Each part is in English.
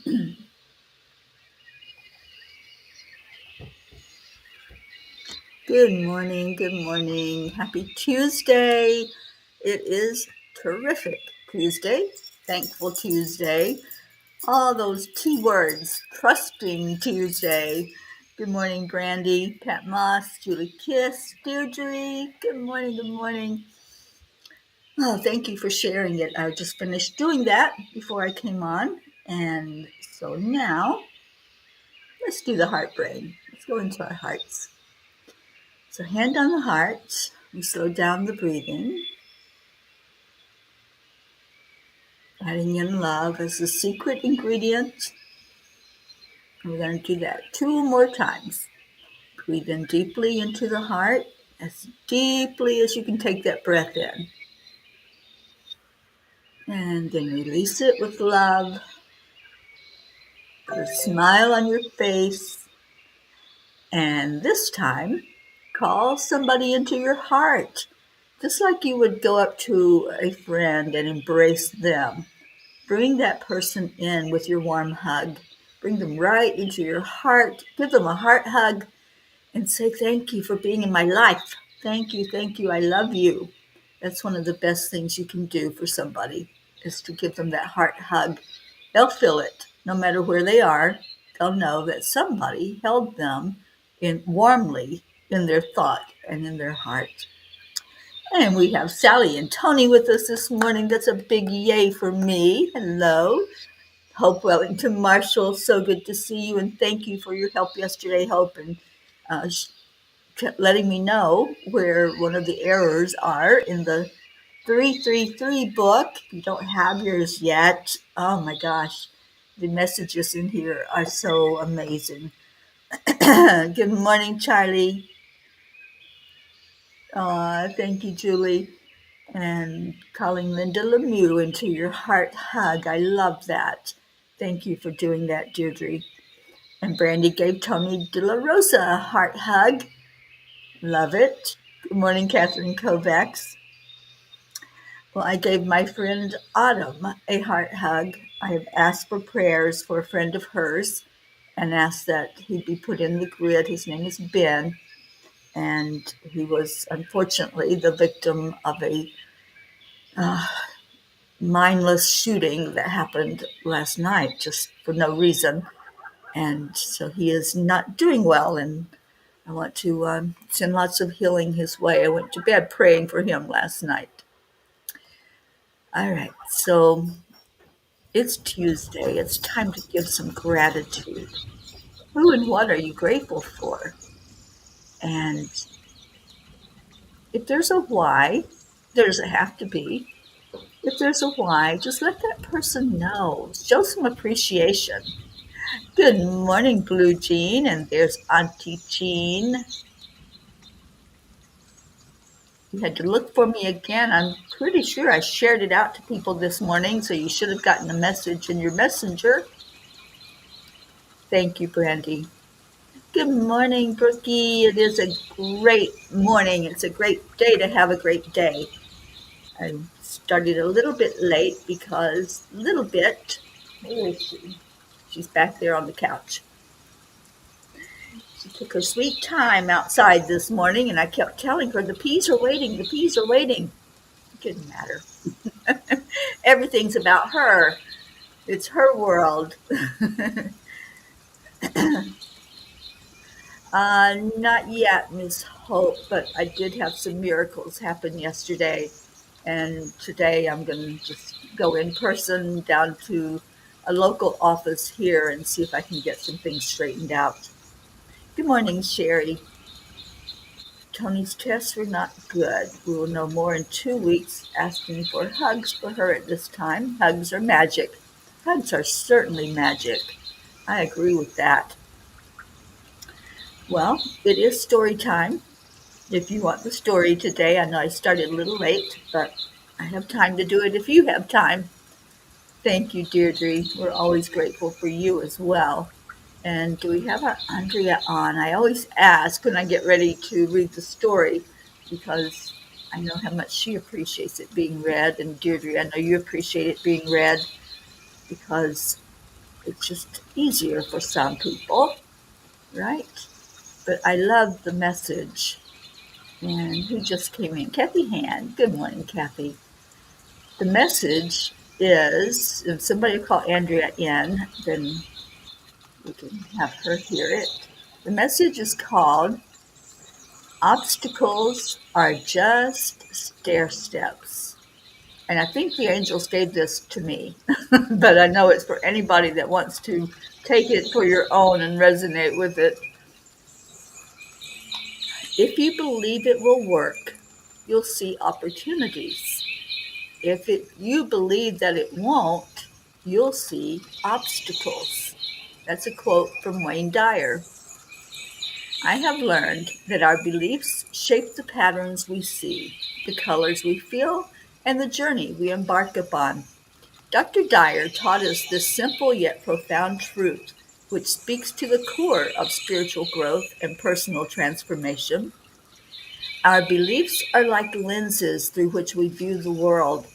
Good morning, good morning. Happy Tuesday. It is terrific Tuesday, thankful Tuesday. All those T words, trusting Tuesday. Good morning, Brandy, Pat Moss, Julie Kiss, Deirdre. Good morning, good morning. Oh, thank you for sharing it. I just finished doing that before I came on. And so now, let's do the heart brain. Let's go into our hearts. So hand on the heart, we slow down the breathing, adding in love as the secret ingredient. We're going to do that 2 more times. Breathe in deeply into the heart, as deeply as you can take that breath in. And then release it with love. Put a smile on your face. And this time, call somebody into your heart, just like you would go up to a friend and embrace them. Bring that person in with your warm hug. Bring them right into your heart. Give them a heart hug and say, thank you for being in my life. Thank you, I love you. That's one of the best things you can do for somebody, is to give them that heart hug. They'll feel it. No matter where they are, they'll know that somebody held them warmly in their thought and in their heart. And we have Sally and Tony with us this morning. That's a big yay for me. Hello. Hope Wellington Marshall, so good to see you, and thank you for your help yesterday, Hope, and letting me know where one of the errors are in the 333 book. If you don't have yours yet, oh my gosh, the messages in here are so amazing. Good morning, Charlie. Thank you, Julie. And calling Linda Lemieux into your heart hug. I love that. Thank you for doing that, Deirdre. And Brandy gave Tony De La Rosa a heart hug. Love it. Good morning, Catherine Kovacs. Well, I gave my friend Autumn a heart hug. I have asked for prayers for a friend of hers and asked that he be put in the grid. His name is Ben. And he was unfortunately the victim of a mindless shooting that happened last night, just for no reason. And so he is not doing well, and I want to send lots of healing his way. I went to bed praying for him last night. All right, so it's Tuesday. It's time to give some gratitude. Who and what are you grateful for? And if there's a why, there doesn't have to be. If there's a why, just let that person know. Show some appreciation. Good morning, Blue Jean, and there's Auntie Jean. You had to look for me again. I'm pretty sure I shared it out to people this morning, so you should have gotten a message in your messenger. Thank you, Brandy. Good morning, Brookie. It is a great morning. It's a great day to have a great day. I started a little bit late because, where is she? She's back there on the couch. She took her sweet time outside this morning, and I kept telling her, the peas are waiting, the peas are waiting. It didn't matter. Everything's about her. It's her world. Not yet, Miss Hope, but I did have some miracles happen yesterday. And today I'm going to just go in person down to a local office here and see if I can get some things straightened out. Good morning, Sherry. Tony's tests were not good. We will know more in 2 weeks. Asking for hugs for her at this time. Hugs are magic. Hugs are certainly magic. I agree with that. Well, it is story time. If you want the story today, I know I started a little late, but I have time to do it if you have time. Thank you, Deirdre. We're always grateful for you as well. And do we have our Andrea on? I always ask when I get ready to read the story because I know how much she appreciates it being read. And Deirdre, I know you appreciate it being read because It's just easier for some people, right? But I love the message. And who just came in? Kathy Hand. Good morning, Kathy. The message is, if somebody call Andrea in, then we can have her hear it. The message is called Obstacles Are Just Stair Steps. And I think the angels gave this to me, but I know it's for anybody that wants to take it for your own and resonate with it. If you believe it will work, you'll see opportunities. If you believe that it won't, you'll see obstacles. That's a quote from Wayne Dyer. I have learned that our beliefs shape the patterns we see, the colors we feel, and the journey we embark upon. Dr. Dyer taught us this simple yet profound truth, which speaks to the core of spiritual growth and personal transformation. Our beliefs are like lenses through which we view the world.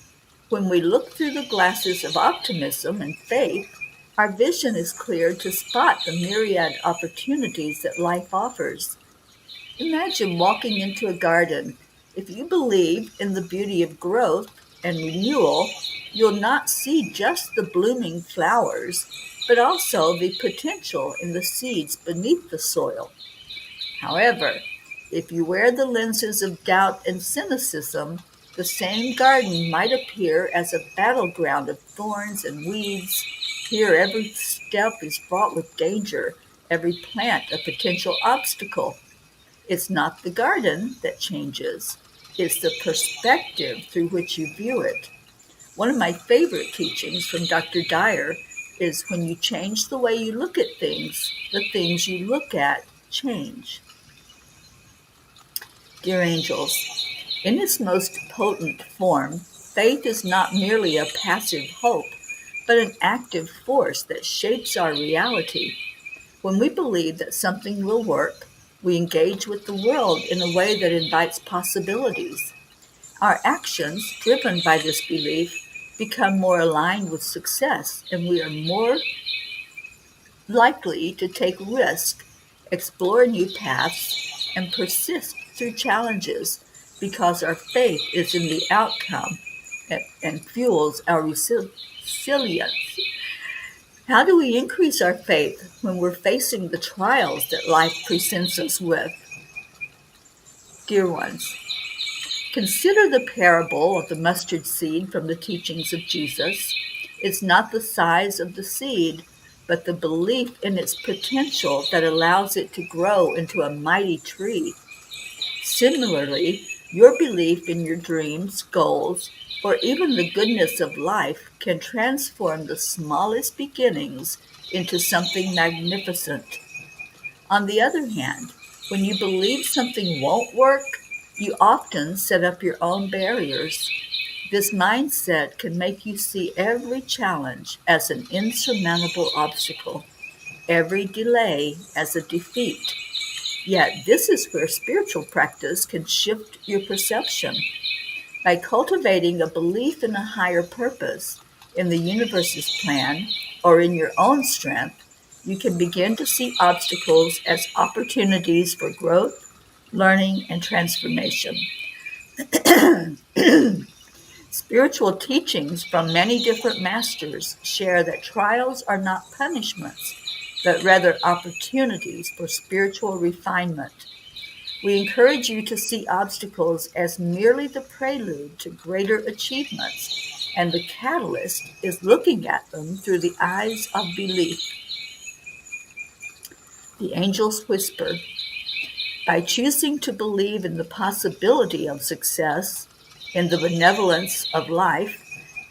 When we look through the glasses of optimism and faith, our vision is clear to spot the myriad opportunities that life offers. Imagine walking into a garden. If you believe in the beauty of growth and renewal, you'll not see just the blooming flowers, but also the potential in the seeds beneath the soil. However, if you wear the lenses of doubt and cynicism, the same garden might appear as a battleground of thorns and weeds. Here, every step is fraught with danger, every plant a potential obstacle. It's not the garden that changes, it's the perspective through which you view it. One of my favorite teachings from Dr. Dyer is when you change the way you look at things, the things you look at change. Dear angels, in its most potent form, faith is not merely a passive hope, but an active force that shapes our reality. When we believe that something will work, we engage with the world in a way that invites possibilities. Our actions, driven by this belief, become more aligned with success, and we are more likely to take risks, explore new paths, and persist through challenges because our faith is in the outcome and fuels our resilience. How do we increase our faith when we're facing the trials that life presents us with? Dear ones, consider the parable of the mustard seed from the teachings of Jesus. It's not the size of the seed, but the belief in its potential that allows it to grow into a mighty tree. Similarly, your belief in your dreams, goals, or even the goodness of life can transform the smallest beginnings into something magnificent. On the other hand, when you believe something won't work, you often set up your own barriers. This mindset can make you see every challenge as an insurmountable obstacle, every delay as a defeat. Yet this is where spiritual practice can shift your perception. By cultivating a belief in a higher purpose, in the universe's plan, or in your own strength, you can begin to see obstacles as opportunities for growth, learning, and transformation. Spiritual teachings from many different masters share that trials are not punishments, but rather opportunities for spiritual refinement. We encourage you to see obstacles as merely the prelude to greater achievements, and the catalyst is looking at them through the eyes of belief. The angels whisper, by choosing to believe in the possibility of success, in the benevolence of life,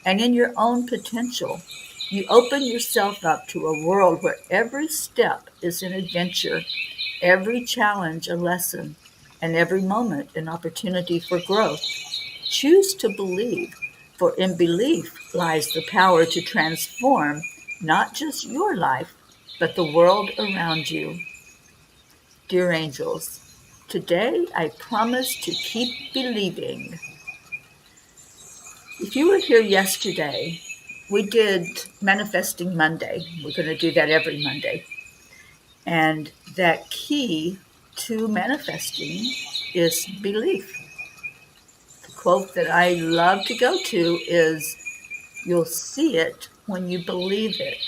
and in your own potential, you open yourself up to a world where every step is an adventure, every challenge a lesson, and every moment an opportunity for growth. Choose to believe, for in belief lies the power to transform not just your life, but the world around you. Dear angels, today I promise to keep believing. If you were here yesterday, we did Manifesting Monday. We're going to do that every Monday. And that key to manifesting is belief. The quote that I love to go to is, "You'll see it when you believe it."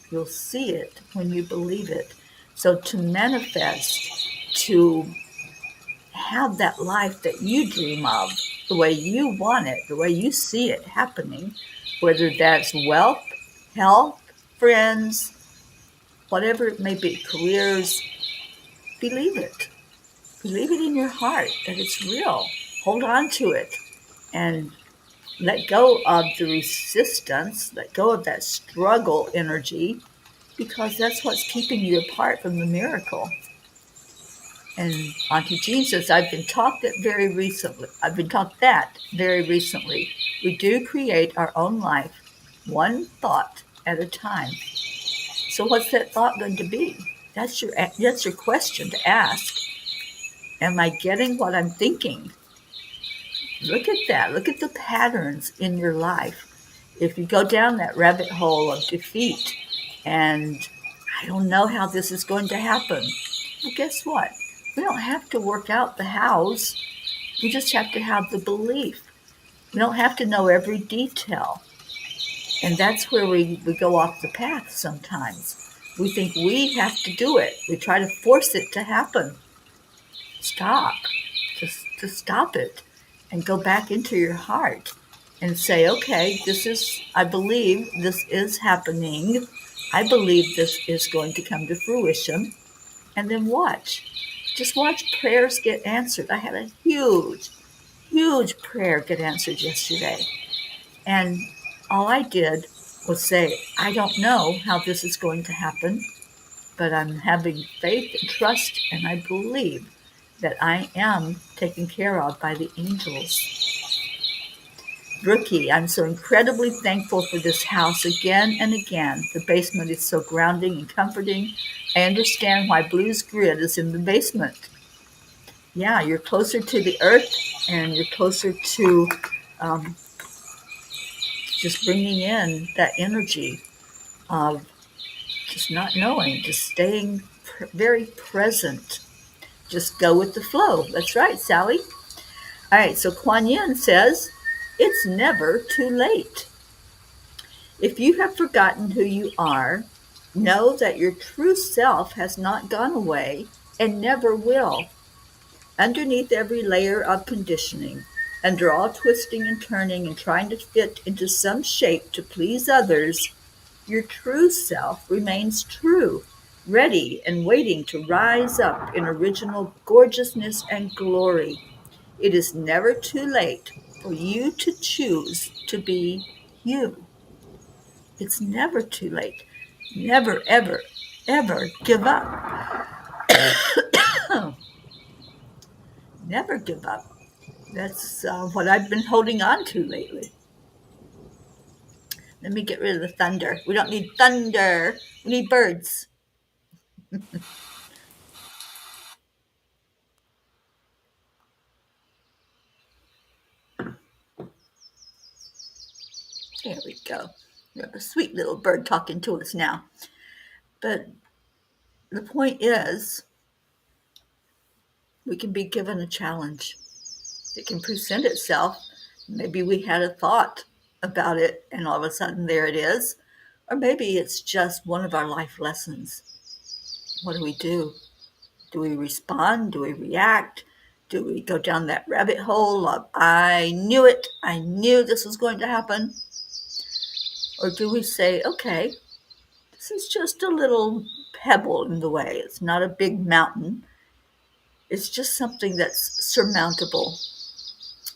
You'll see it when you believe it. So to manifest, to have that life that you dream of, the way you want it, the way you see it happening, whether that's wealth, health, friends, whatever it may be, careers, believe it. Believe it in your heart that it's real. Hold on to it and let go of the resistance, let go of that struggle energy, because that's what's keeping you apart from the miracle. And Auntie Jean says, I've been taught that very recently. We do create our own life, one thought at a time. So what's that thought going to be? That's your question to ask. Am I getting what I'm thinking? Look at that. Look at the patterns in your life. If you go down that rabbit hole of defeat and I don't know how this is going to happen, well, guess what? We don't have to work out the hows. We just have to have the belief. We don't have to know every detail. And that's where we go off the path sometimes. We think we have to do it. We try to force it to happen. Stop. Just stop it and go back into your heart and say, okay, I believe this is happening. I believe this is going to come to fruition. And then watch. Just watch prayers get answered. I had a huge, huge prayer get answered yesterday. And all I did was say, I don't know how this is going to happen, but I'm having faith and trust, and I believe that I am taken care of by the angels. Brookie, I'm so incredibly thankful for this house again and again. The basement is so grounding and comforting. I understand why Blue's Grid is in the basement. Yeah, you're closer to the earth and you're closer to just bringing in that energy of just not knowing, just staying very present. Just go with the flow. That's right, Sally. All right, so Kuan Yin says, it's never too late. If you have forgotten who you are, know that your true self has not gone away and never will. Underneath every layer of conditioning, under all twisting and turning and trying to fit into some shape to please others, your true self remains true, ready and waiting to rise up in original gorgeousness and glory. It is never too late for you to choose to be you. It's never too late. Never, ever, ever give up. Never give up. That's what I've been holding on to lately. Let me get rid of the thunder. We don't need thunder. We need birds. There we go. We have a sweet little bird talking to us now. But the point is, we can be given a challenge. It can present itself. Maybe we had a thought about it and all of a sudden there it is. Or maybe it's just one of our life lessons. What do we do? Do we respond? Do we react? Do we go down that rabbit hole of, I knew it, I knew this was going to happen? Or do we say, okay, this is just a little pebble in the way. It's not a big mountain. It's just something that's surmountable.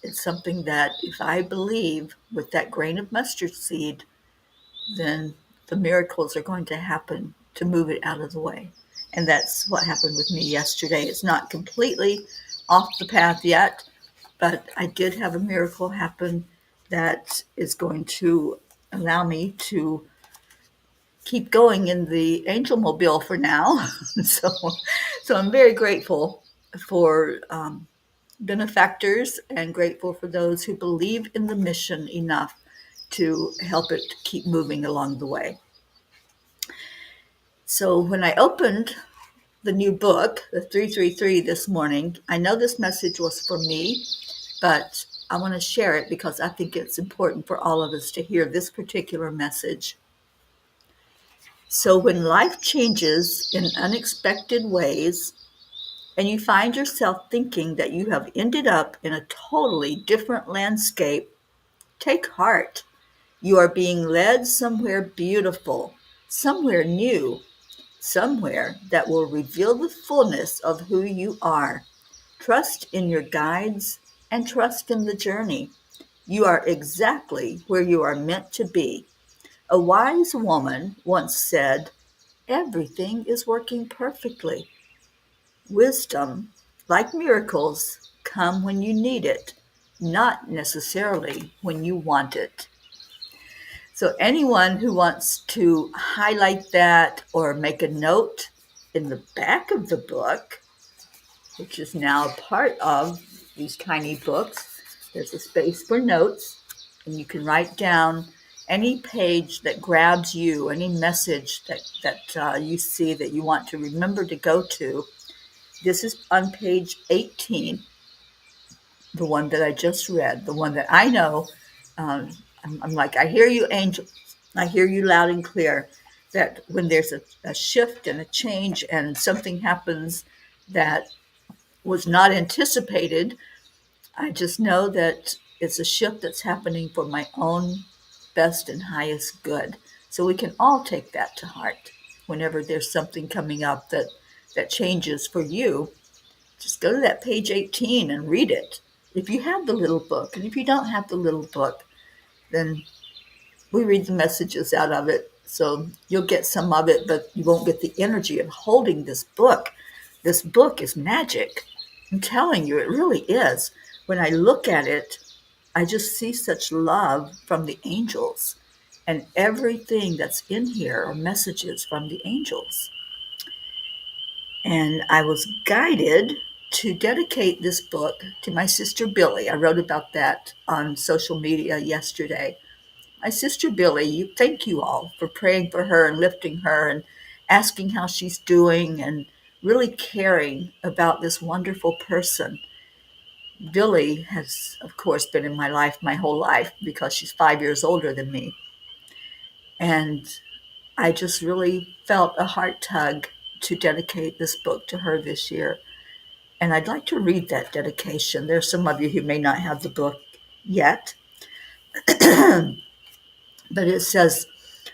It's something that if I believe with that grain of mustard seed, then the miracles are going to happen to move it out of the way. And that's what happened with me yesterday. It's not completely off the path yet, but I did have a miracle happen that is going to allow me to keep going in the angel mobile for now. so I'm very grateful for benefactors and grateful for those who believe in the mission enough to help it keep moving along the way. So when I opened the new book, the 333, this morning, I know this message was for me, but I want to share it because I think it's important for all of us to hear this particular message. So when life changes in unexpected ways, and you find yourself thinking that you have ended up in a totally different landscape, take heart. You are being led somewhere beautiful, somewhere new, somewhere that will reveal the fullness of who you are. Trust in your guides and trust in the journey. You are exactly where you are meant to be. A wise woman once said, "Everything is working perfectly." Wisdom, like miracles, come when you need it, not necessarily when you want it. So anyone who wants to highlight that or make a note in the back of the book, which is now part of these tiny books, there's a space for notes, and you can write down any page that grabs you, any message that you see that you want to remember to go to. This is on page 18, the one that I just read, the one that I know. I'm like, I hear you, Angel. I hear you loud and clear, that when there's a shift and a change and something happens that was not anticipated, I just know that it's a shift that's happening for my own best and highest good. So we can all take that to heart whenever there's something coming up that changes for you. Just go to that page 18 and read it. If you have the little book, and if you don't have the little book, then we read the messages out of it. So you'll get some of it, but you won't get the energy of holding this book. This book is magic. I'm telling you, it really is. When I look at it, I just see such love from the angels. And everything that's in here are messages from the angels. And I was guided to dedicate this book to my sister Billy. I wrote about that on social media yesterday. My sister Billy, thank you all for praying for her and lifting her and asking how she's doing and really caring about this wonderful person. Billy has, of course, been in my life my whole life because she's 5 years older than me. And I just really felt a heart tug to dedicate this book to her this year. And I'd like to read that dedication. There's some of you who may not have the book yet. But it says,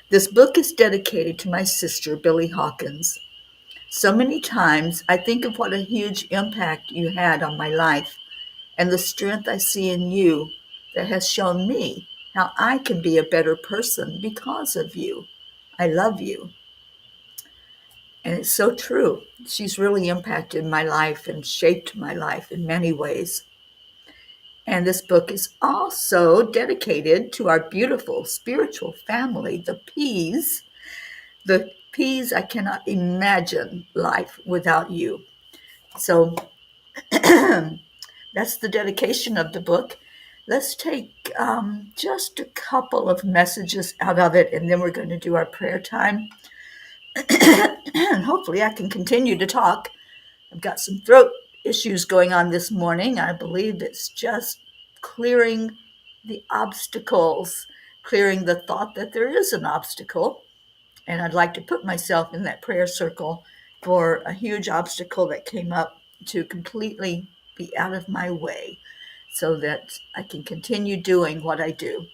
"This book is dedicated to my sister, Billy Hawkins. So many times I think of what a huge impact you had on my life and the strength I see in you that has shown me how I can be a better person because of you. I love you." And it's so true. She's really impacted my life and shaped my life in many ways. And this book is also dedicated to our beautiful spiritual family, the P's. The P's, I cannot imagine life without you. So that's the dedication of the book. Let's take just a couple of messages out of it, and then we're going to do our prayer time. And hopefully I can continue to talk. I've got some throat issues going on this morning. I believe it's just clearing the obstacles, clearing the thought that there is an obstacle. And I'd like to put myself in that prayer circle for a huge obstacle that came up to completely be out of my way so that I can continue doing what I do.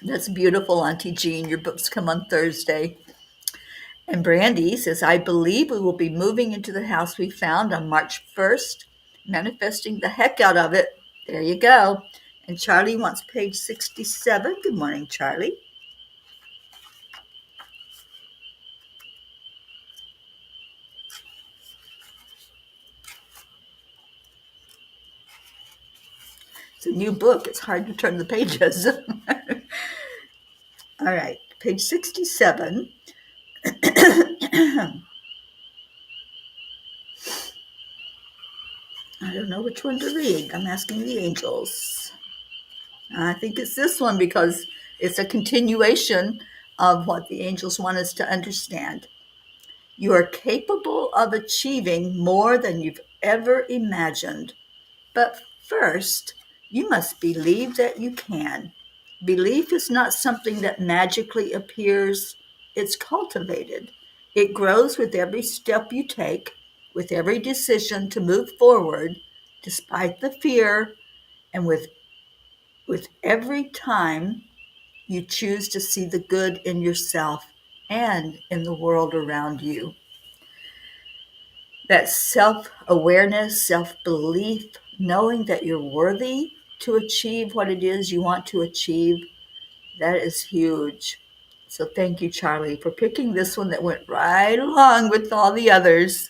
That's beautiful, Auntie Jean. Your books come on Thursday. And Brandy says, "I believe we will be moving into the house we found on March 1st, manifesting the heck out of it." There you go. And Charlie wants page 67. Good morning, Charlie. It's a new book. It's hard to turn the pages. All right, page 67. I don't know which one to read. I'm asking the angels. I think it's this one because it's a continuation of what the angels want us to understand. You are capable of achieving more than you've ever imagined. But first, you must believe that you can. Belief is not something that magically appears, it's cultivated. It grows with every step you take, with every decision to move forward, despite the fear, and with every time you choose to see the good in yourself and in the world around you. That self-awareness, self-belief, knowing that you're worthy to achieve what it is you want to achieve, that is huge. So thank you, Charlie, for picking this one that went right along with all the others.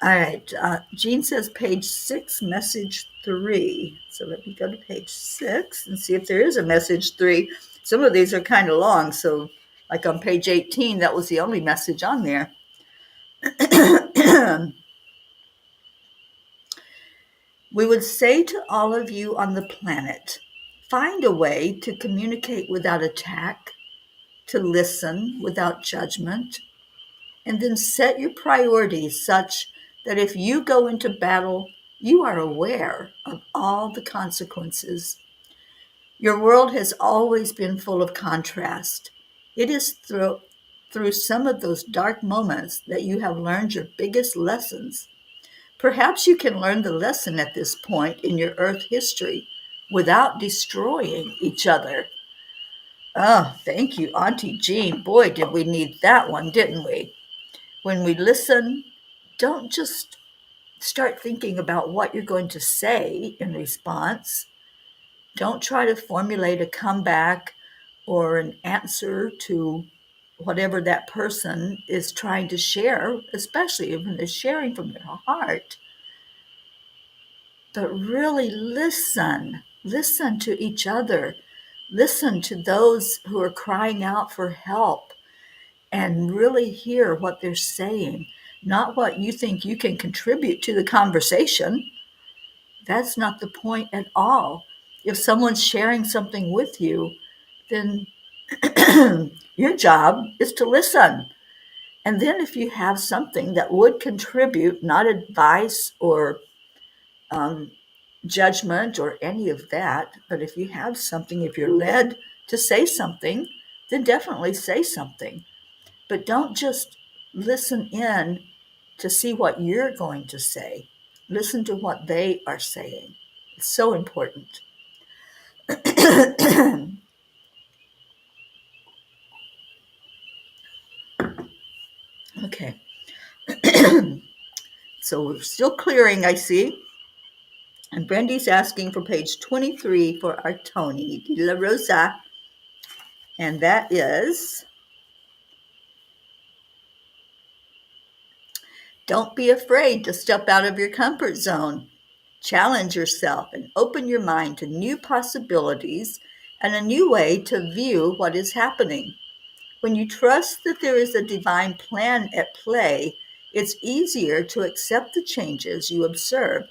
All right, Jean says page 6, message 3. So let me go to page 6 and see if there is a message 3. Some of these are kind of long, so like on page 18, that was the only message on there. We would say to all of you on the planet, find a way to communicate without attack, to listen without judgment, and then set your priorities such that if you go into battle, you are aware of all the consequences. Your world has always been full of contrast. It is through some of those dark moments that you have learned your biggest lessons. Perhaps you can learn the lesson at this point in your Earth history without destroying each other. Oh, thank you, Auntie Jean. Boy, did we need that one, didn't we? When we listen, don't just start thinking about what you're going to say in response. Don't try to formulate a comeback or an answer to whatever that person is trying to share, especially when they're sharing from their heart. But really listen. Listen to each other. Listen to those who are crying out for help and really hear what they're saying, not what you think you can contribute to the conversation. That's not the point at all. If someone's sharing something with you, then your job is to listen. And then if you have something that would contribute, not advice or judgment or any of that, but if you have something, if you're led to say something, then definitely say something. But don't just listen in to see what you're going to say. Listen to what they are saying. It's so important. Okay. So we're still clearing, I see. And Brandy's asking for page 23 for our Tony de la Rosa. And that is, don't be afraid to step out of your comfort zone. Challenge yourself and open your mind to new possibilities and a new way to view what is happening. When you trust that there is a divine plan at play, it's easier to accept the changes you observe,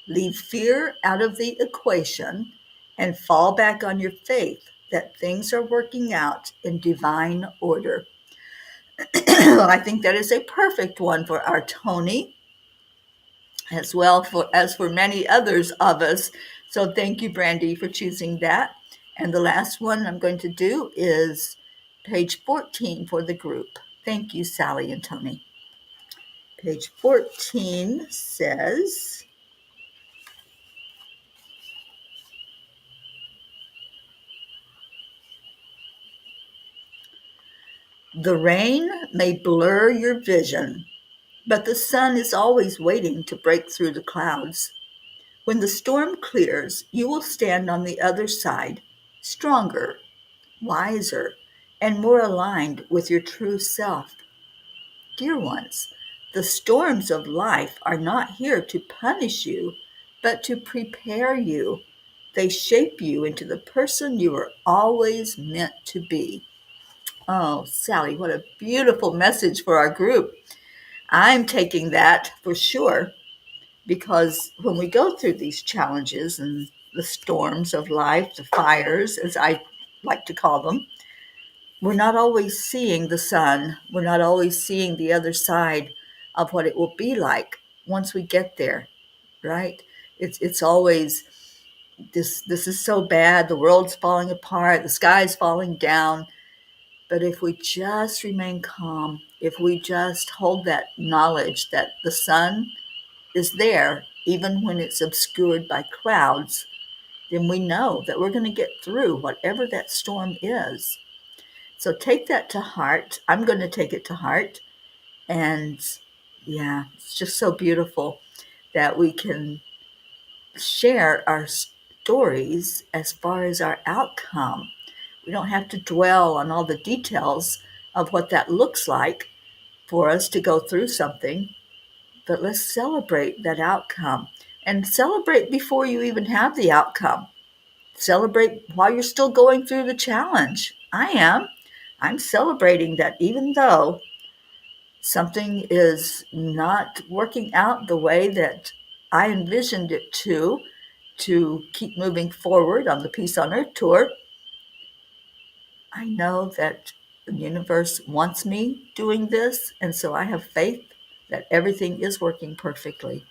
leave fear out of the equation, and fall back on your faith that things are working out in divine order. I think that is a perfect one for our Tony, as well as for many others of us. So thank you, Brandy, for choosing that. And the last one I'm going to do is page 14 for the group. Thank you, Sally and Tony. Page 14 says, the rain may blur your vision, but the sun is always waiting to break through the clouds. When the storm clears, you will stand on the other side, stronger, wiser, and more aligned with your true self. Dear ones, the storms of life are not here to punish you, but to prepare you. They shape you into the person you are always meant to be. Oh, Sally, what a beautiful message for our group. I'm taking that for sure. because when we go through these challenges and the storms of life, the fires, as I like to call them, we're not always seeing the sun. We're not always seeing the other side of what it will be like once we get there, right? It's always this is so bad, the world's falling apart, the sky's falling down. But if we just remain calm, if we just hold that knowledge that the sun is there, even when it's obscured by clouds, then we know that we're going to get through whatever that storm is. So take that to heart. I'm going to take it to heart. And yeah, it's just so beautiful that we can share our stories as far as our outcome. We don't have to dwell on all the details of what that looks like for us to go through something, but let's celebrate that outcome and celebrate before you even have the outcome. Celebrate while you're still going through the challenge. I am. I'm celebrating that even though something is not working out the way that I envisioned it to keep moving forward on the Peace on Earth tour, I know that the universe wants me doing this, and so I have faith that everything is working perfectly.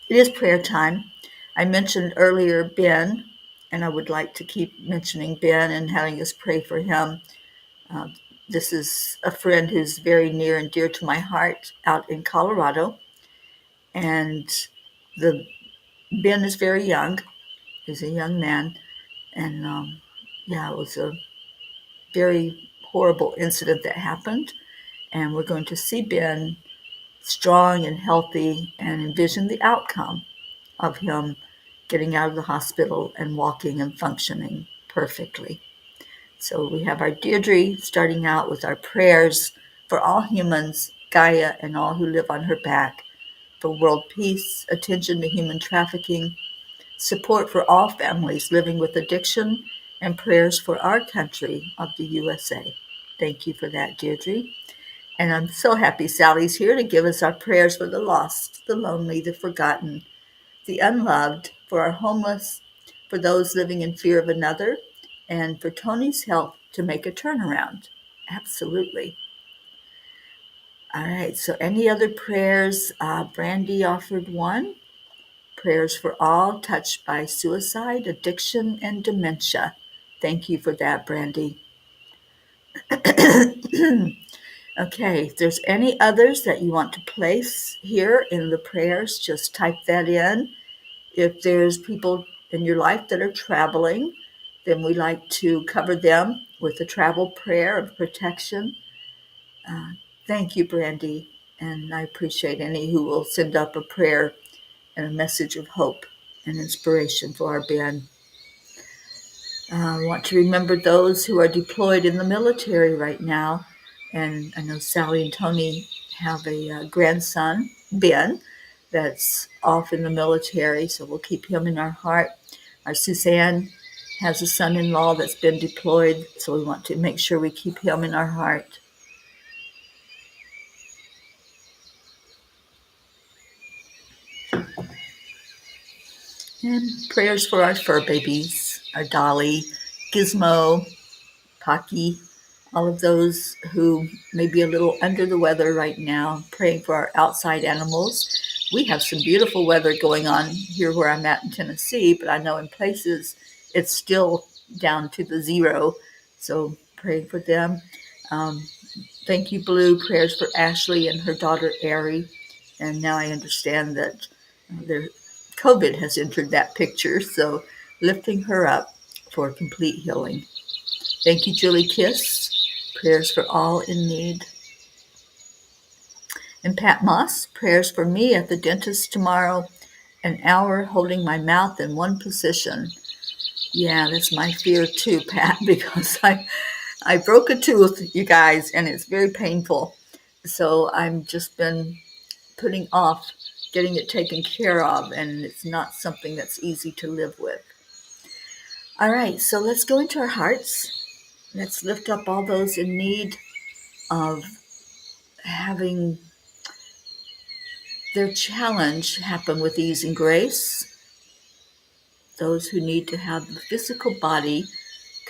It is prayer time. I mentioned earlier Ben, and I would like to keep mentioning Ben and having us pray for him. Uh, this is a friend who's very near and dear to my heart out in Colorado. And the Ben is very young. He's a young man. And yeah, it was a very horrible incident that happened. And we're going to see Ben strong and healthy and envision the outcome of him getting out of the hospital and walking and functioning perfectly. So we have our Deirdre starting out with our prayers for all humans, Gaia, and all who live on her back, for world peace, attention to human trafficking, support for all families living with addiction, and prayers for our country of the USA. Thank you for that, Deirdre. And I'm so happy Sally's here to give us our prayers for the lost, the lonely, the forgotten, the unloved, for our homeless, for those living in fear of another, and for Tony's health to make a turnaround. Absolutely. All right, so any other prayers? Brandy offered one. Prayers for all touched by suicide, addiction, and dementia. Thank you for that, Brandy. Okay, if there's any others that you want to place here in the prayers, just type that in. If there's people in your life that are traveling, then we like to cover them with a travel prayer of protection. Uh, Thank you, Brandy, and I appreciate any who will send up a prayer and a message of hope and inspiration for our Ben. I want to remember those who are deployed in the military right now, and I know Sally and Tony have a grandson, Ben, that's off in the military, so we'll keep him in our heart. Our Suzanne has a son-in-law that's been deployed, so we want to make sure we keep him in our heart. And prayers for our fur babies, our Dolly, Gizmo, Pocky, all of those who may be a little under the weather right now, praying for our outside animals. We have some beautiful weather going on here where I'm at in Tennessee, but I know in places it's still down to the zero. So praying for them. Thank you, Blue. Prayers for Ashley and her daughter, Ari. And now I understand that their COVID has entered that picture. So lifting her up for complete healing. Thank you, Julie Kiss. Prayers for all in need. And Pat Moss, prayers for me at the dentist tomorrow, an hour holding my mouth in one position. Yeah, that's my fear too, Pat, because I broke a tooth, you guys, and it's very painful. So I've just been putting off getting it taken care of, and it's not something that's easy to live with. All right, so let's go into our hearts. Let's lift up all those in need of having their challenge happen with ease and grace. Those who need to have the physical body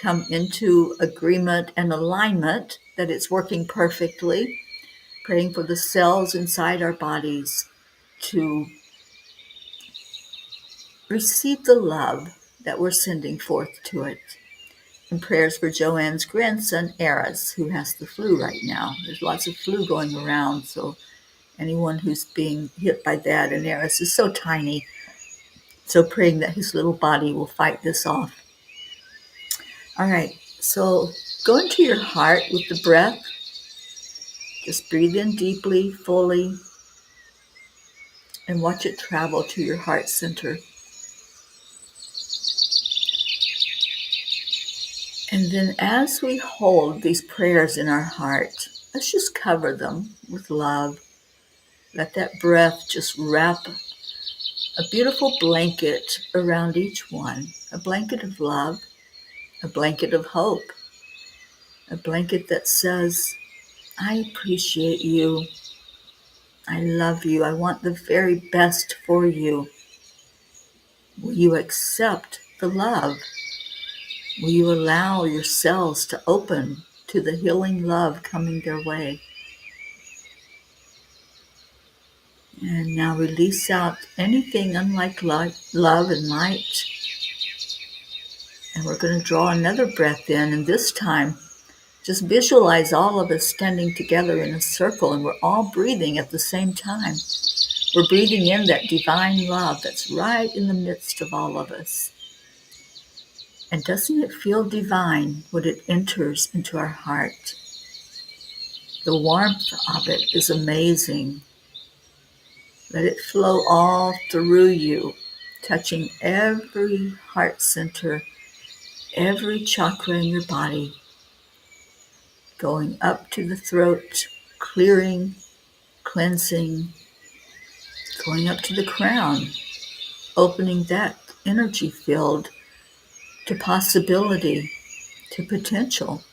come into agreement and alignment that it's working perfectly, praying for the cells inside our bodies to receive the love that we're sending forth to it. And prayers for Joanne's grandson, Eris, who has the flu right now. There's lots of flu going around, so anyone who's being hit by that, and Eris is so tiny, so praying that his little body will fight this off. All right, so go into your heart with the breath. Just breathe in deeply, fully, and watch it travel to your heart center. And then as we hold these prayers in our heart, let's just cover them with love. Let that breath just wrap a beautiful blanket around each one, a blanket of love, a blanket of hope, a blanket that says, I appreciate you. I love you. I want the very best for you. Will you accept the love? Will you allow your cells to open to the healing love coming their way? And now release out anything unlike love and light. And we're going to draw another breath in, and this time just visualize all of us standing together in a circle, and we're all breathing at the same time. We're breathing in that divine love that's right in the midst of all of us. And doesn't it feel divine when it enters into our heart? The warmth of it is amazing. Let it flow all through you, touching every heart center, every chakra in your body, going up to the throat, clearing, cleansing, going up to the crown, opening that energy field to possibility, to potential.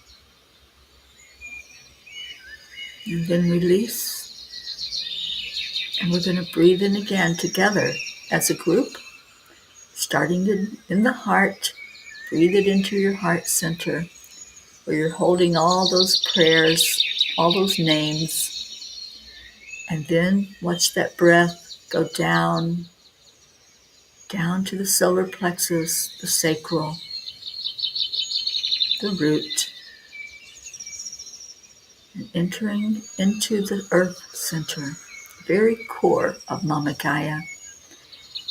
And then release. And we're going to breathe in again together as a group, starting in the heart. Breathe it into your heart center, where you're holding all those prayers, all those names. And then watch that breath go down to the solar plexus, the sacral, the root, and entering into the earth center, very core of Mama Gaia.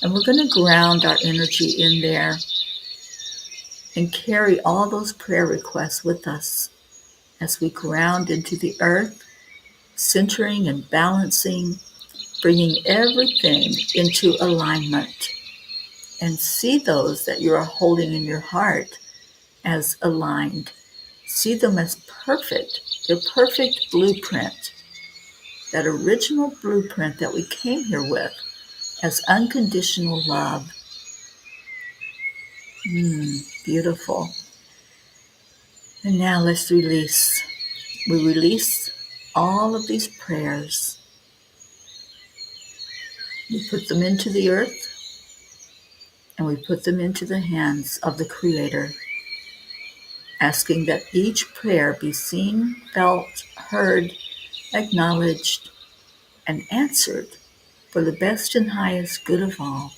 And we're going to ground our energy in there and carry all those prayer requests with us as we ground into the earth, centering and balancing, bringing everything into alignment. And see those that you are holding in your heart as aligned. See them as perfect, their perfect blueprint, that original blueprint that we came here with as unconditional love. Beautiful. And now let's release. We release all of these prayers. We put them into the earth, and we put them into the hands of the Creator, asking that each prayer be seen, felt, heard, acknowledged, and answered for the best and highest good of all.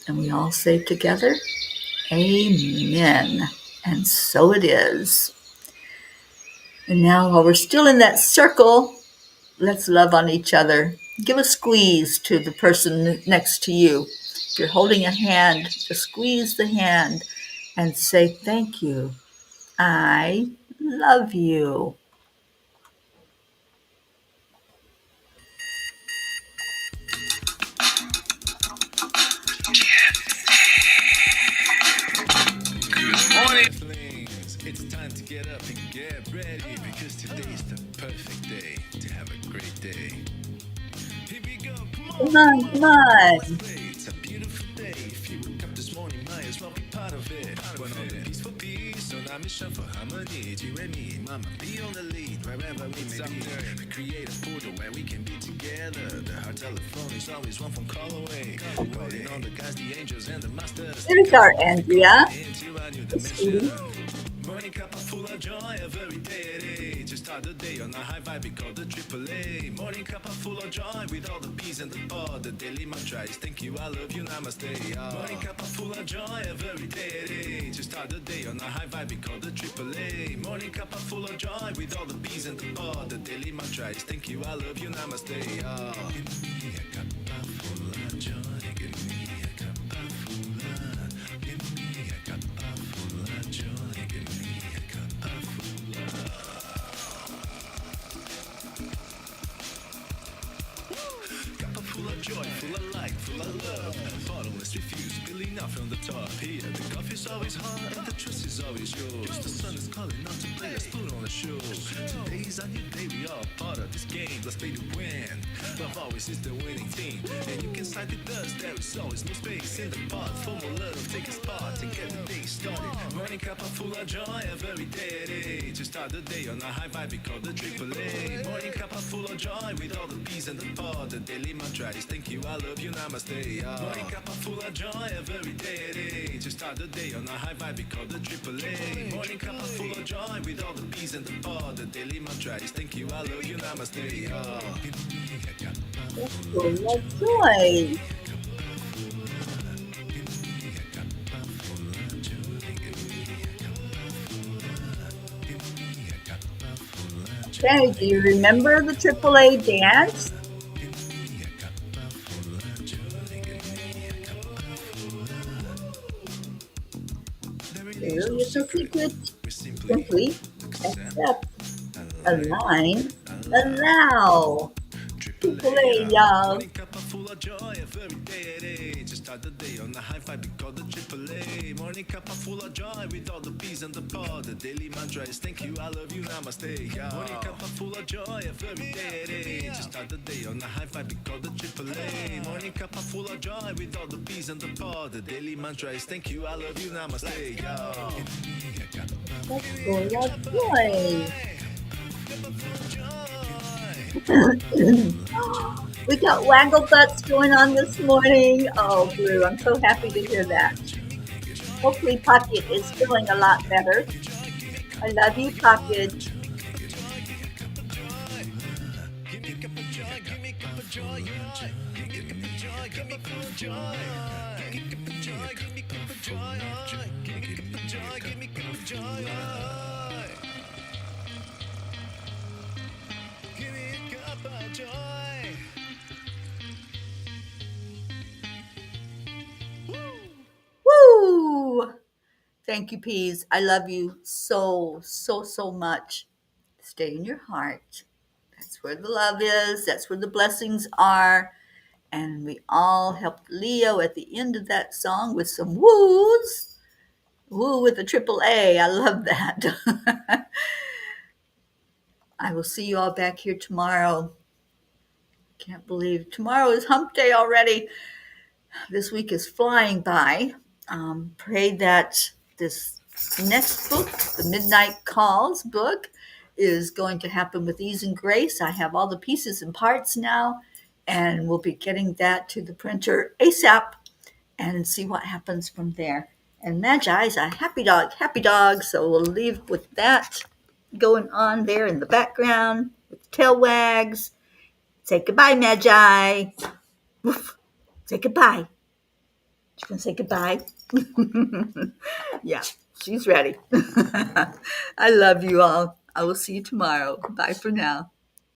And we all say together, Amen. And so it is. And now while we're still in that circle, let's love on each other. Give a squeeze to the person next to you. If you're holding a hand, just squeeze the hand and say, thank you. I love you. It's time to get up and get ready because today's the perfect day to have a great day. Here we go, Come on. It's a beautiful day. If you woke up this morning, might as well be part of it. We're on the peaceful peace, on our mission for harmony. You and me, mama, be on the lead wherever we may be. We create a portal where we can be together. The heart telephone is always one phone call away. Calling on the guys, the angels, and the masters. There's our Andrea. Into a new Hey, sweetie. dimension. Morning cup of full of joy, every day at 8. Just start the day on a high vibe, we call the AAA. Morning cup of full of joy, with all the peas and the pod. The daily mantra is thank you, I love you, namaste. Morning cup of full of joy, every day at 8. Just start the day on a high vibe, we call the AAA. Morning cup of full of joy, with all the peas and the pod. The daily mantra is thank you, I love you, namaste. Give me a cup full of joy, give me a cup full of, give me a cup full of joy, give me a cup full of. Cup full of joy, full of light, full of love. Bottomless refuse, spilling off from the top. Here, the coffee's always hot and the trust is always yours. The sun is calling out to play, let's put on a show. Today's a new day, we all part of this game. Let's play to win. Love always is the winning team. And you can side with us, there is always no space in the pot. For more love, take a spot and get the day started. Morning cup full of joy, every day at 8. Just start the day on a high vibe, we call the AAA. Morning cup full of joy, with all the peas and the pod. The daily mantra is thank you, I love you, namaste. Morning cup full of joy, every day at 8. Just start the day on a high vibe, we call the AAA. Morning cup full of joy, with all the peas and the pod. The daily mantra is thank you, I love you, namaste. Give me a cup Full of joy. Okay, do you remember the AAA dance? Here is the secret. Simply accept, align, allow. AAA, y'all. Morning cup full of joy, every day at 8. Just start the day on the high vibe, we call the AAA. Morning cup full of joy, with all the peas and the pod. The daily mantra is thank you, I love you, namaste. Morning cup full of joy, every day at 8. Just start the day on the high vibe, we call the AAA. Morning cup full of joy, with all the peas and the pod. The daily mantra is thank you, I love you, namaste. That's full of joy. We got waggle butts going on this morning. Oh, Blue, I'm so happy to hear that. Hopefully Pocket is feeling a lot better. I love you, Pocket. Woo! Thank you, Peas. I love you so, so, so much. Stay in your heart. That's where the love is. That's where the blessings are. And we all helped Leo at the end of that song with some woos. Woo with a triple A. I love that. I will see you all back here tomorrow. Can't believe tomorrow is hump day already. This week is flying by. Pray that this next book, the Midnight Calls book, is going to happen with ease and grace. I have all the pieces and parts now, and we'll be getting that to the printer ASAP and see what happens from there. And Magi is a happy dog, so we'll leave with that going on there in the background with tail wags. Say goodbye, Magi. Woof. Say goodbye. You gonna say goodbye? Yeah, she's ready. I love you all. I will see you tomorrow. Bye for now.